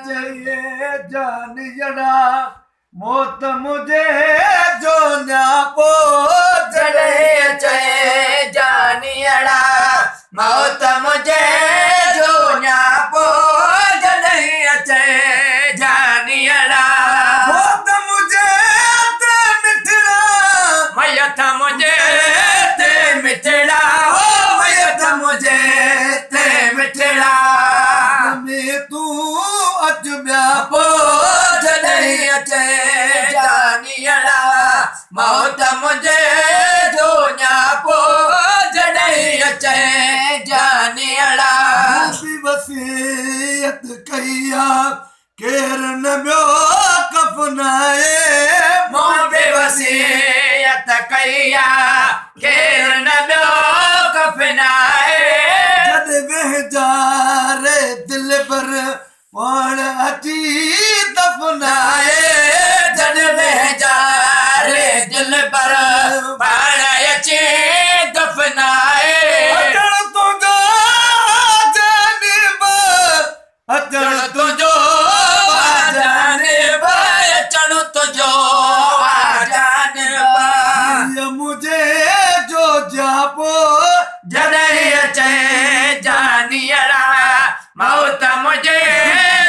चाहिए जानियड़ा मौत मुझे जो न्यापो जॾहिं अचे जानियड़ा मौत मुझे जो न्यापो जॾहिं अचे जानियड़ा मौत मुझे ते मिठड़ा मयत मुझे ते मिठड़ा हो मयत मुझे ते मिठड़ा में तू अच ॿिया पो जॾहिं अचे जानियड़ा मौत मुझे जो न्यापो जॾहिं अचे जानियड़ा वसीयत कया केर न ॿियो कफ़नाए मूं बि वसीयत कया केर न ॿियो कफ़नाए जॾहिं वेहजारे दिल पर पाण अची दफ़नाए जॾहिं वेहजारे दिल पर पाण अची दफ़नाए अचण तुंहिंजो जानिब अचण तुंहिंजो जानिब अचण तुंहिंजो जानिब मुझे जो जापो जॾहिं अचे जानियड़ा मौत मुझे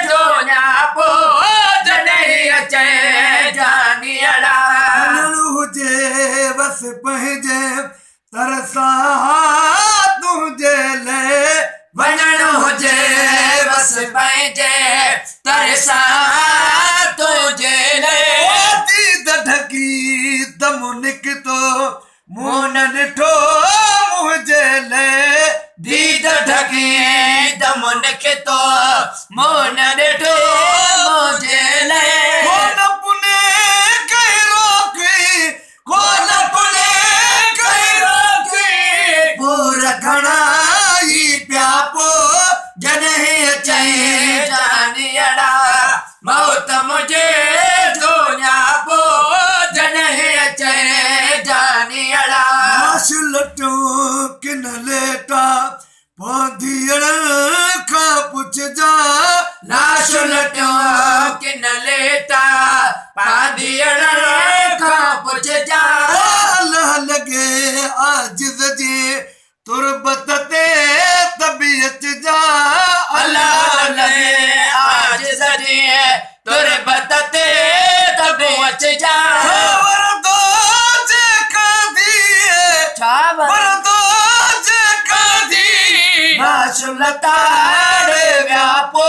जो न्यापो जॾहिं अचे जानियड़ा हुजे बस पंहिंजे तरसां तुंहिंजे लाइ वञण हुजे बस पंहिंजे तरसां तुंहिंजे लाइ दीद ढकी दम निकितो मूं न ॾिठो मुंहिंजे लाइ दीद ढकी दम निकितो मूं न ॾिठो मुंहिंजे लाइ कोन पुने कई रोकी कोन पुने कई रोकी पूर घणा ई पिया पो जॾहिं अचे जानियड़ा मौत मुझे जो न्यापो जॾहिं अचे जानियड़ा लाश लटो किन लेटा पांधीअड़ खां पुछजा लाश लटियो किन लेटा पांधीअड़ खां पुछजा अल्लाह लॻे आजिज़ जी तुरबत ते तबियत जा अल्लाह लॻे आजिज़ जी तुरबत ते तबियत जा वरदो जेका दिए छा वरदो जेका दी लाश लताड़े व्यापो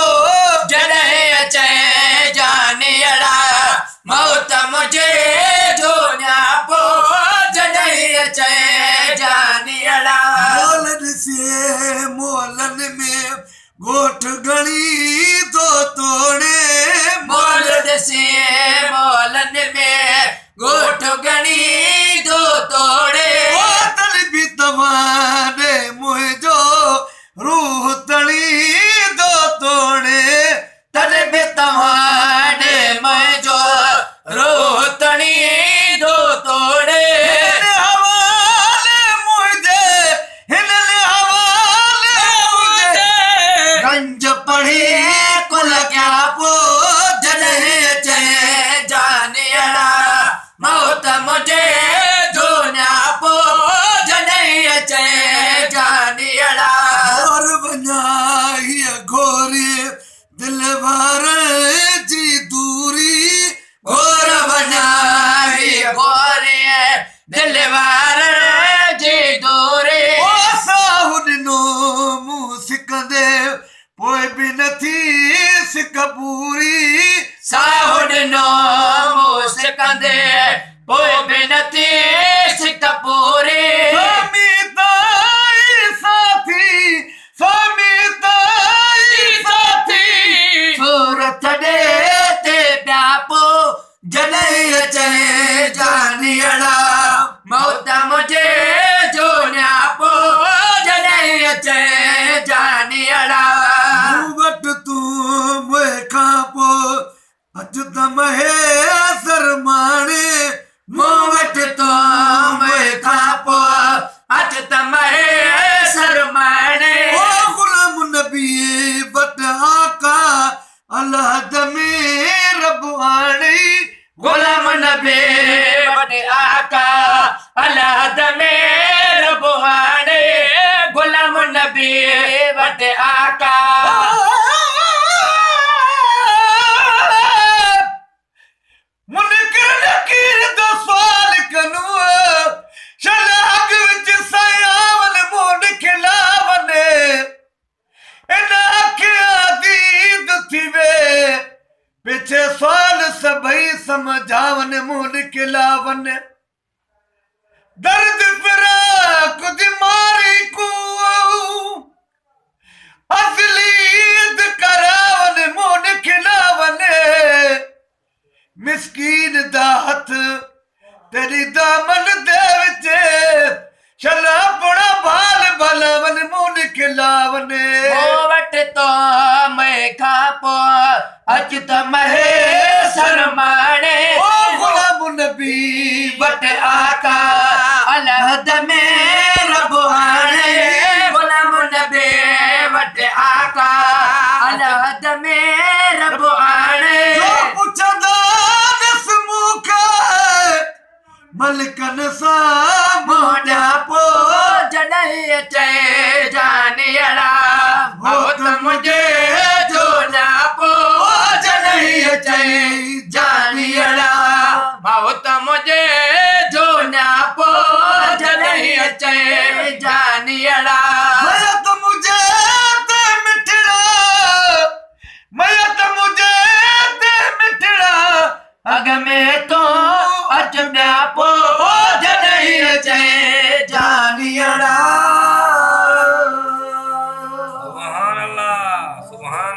जॾहिं अचे जानियड़ा मौत मुझे जो न्यापो जॾहिं अचे जानियड़ा मोल ॾिसे मोलन में ॻोठ घणी तो तोड़े मोल ॾिसे मोलन में ॻोठ घणी थो तोड़े तल बि तव्हां ॾे मुंहिंजो रूह तणी दो तोड़े तॾ बि तव्हां ॾे मुंहिंजो रूह तणी थो तोड़े हवाले मुंहिंजे हिन हवाले मुंहिंजे गंज पढ़ी कुल क्या पो जॾहिं अचे जानियड़ा मौत मुझे जो न्यापो जॾहिं अचे जानियड़ा और वञा हीअ घोरी दिल वारनि जी दूरी घोर वञा घोरी दिल वारनि जी दूरी साहु ॾिनो मूं सिकंदे पोइ बि नथी सिक पूरी साहु ॾिनो मूं सिकंदे पोइ बि नथी सिक पूरी स्वामी ताई साथी स्वामी ताई साथी सूरत ॾे ते पिया पो जॾहिं अचे जानियड़ा मौत मुझे जो न्यापो जॾहिं अचे जानियड़ा मूं वटि तूं मुंहिं खां पोइ अच त महे असर माणे मूं वटि तूं मुंहिं खां पोइ अच त महे सर माणे ओ गुलाम नबी वटि आका अलहद में रबवानी गुलाम नबी वटे आका अलहद में रबवानी गुलाम नबी वटे आका मुनकिर नकीर दा सवाल कनू शलाग विच सयावन मोन खिलावन इन आखिया दीद थीवे पीछे सवाल सभई समझावन मोन खिलावन दर्द फिराक दी मारी को असलीद करावन मोन खिलावन मिस्कीन दा हथ तेरी दामन दे विच शला पुड़ा भाल भलवन मुन खिलावन वट तो मैं खापो अच त महे शर्माने ओ गुलाम नबी वट आका अलहद में रबवाने गुलाम नबी वट आका अलहद